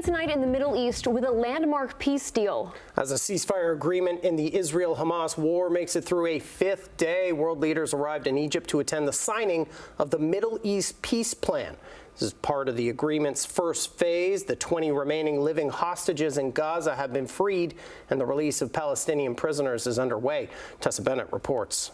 begin tonight in the Middle East with a landmark peace deal. As a ceasefire agreement in the Israel-Hamas war makes it through a fifth day, world leaders arrived in Egypt to attend the signing of the Middle East peace plan. This is part of the agreement's first phase. The 20 remaining living hostages in Gaza have been freed, and the release of Palestinian prisoners is underway. Tessa Bennett reports.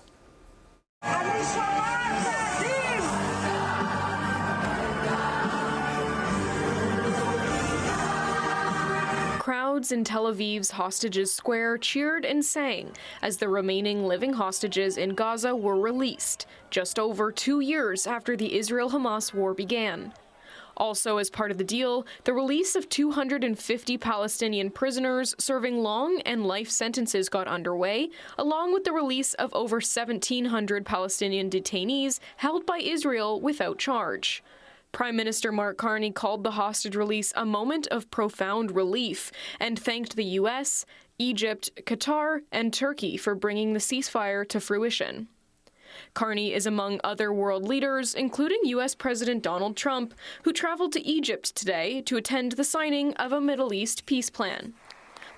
Crowds in Tel Aviv's Hostages Square cheered and sang as the remaining living hostages in Gaza were released, just over 2 years after the Israel-Hamas war began. Also, as part of the deal, the release of 250 Palestinian prisoners serving long and life sentences got underway, along with the release of over 1,700 Palestinian detainees held by Israel without charge. Prime Minister Mark Carney called the hostage release a moment of profound relief and thanked the U.S., Egypt, Qatar, and Turkey for bringing the ceasefire to fruition. Carney is among other world leaders, including U.S. President Donald Trump, who traveled to Egypt today to attend the signing of a Middle East peace plan.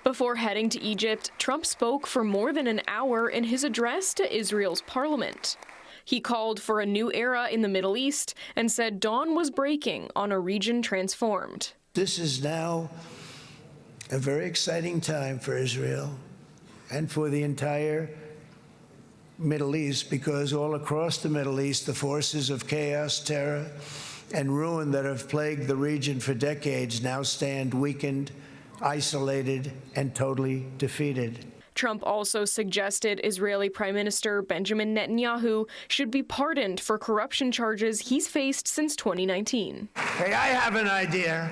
Before heading to Egypt, Trump spoke for more than an hour in his address to Israel's parliament. He called for a new era in the Middle East and said dawn was breaking on a region transformed. This is now a very exciting time for Israel and for the entire Middle East, because all across the Middle East, the forces of chaos, terror, and ruin that have plagued the region for decades now stand weakened, isolated, and totally defeated. Trump also suggested Israeli Prime Minister Benjamin Netanyahu should be pardoned for corruption charges he's faced since 2019. Hey, I have an idea.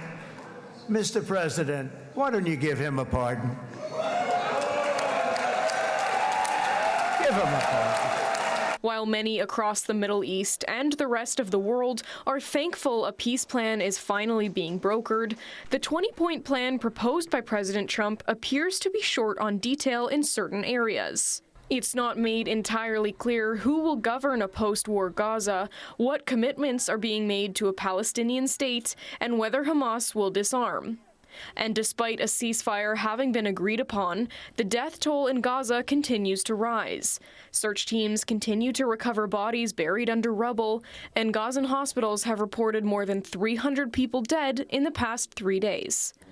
Mr. President, why don't you give him a pardon? Give him a pardon. While many across the Middle East and the rest of the world are thankful a peace plan is finally being brokered, the 20-point plan proposed by President Trump appears to be short on detail in certain areas. It's not made entirely clear who will govern a post-war Gaza, what commitments are being made to a Palestinian state, and whether Hamas will disarm. And despite a ceasefire having been agreed upon, the death toll in Gaza continues to rise. Search teams continue to recover bodies buried under rubble, and Gazan hospitals have reported more than 300 people dead in the past 3 days.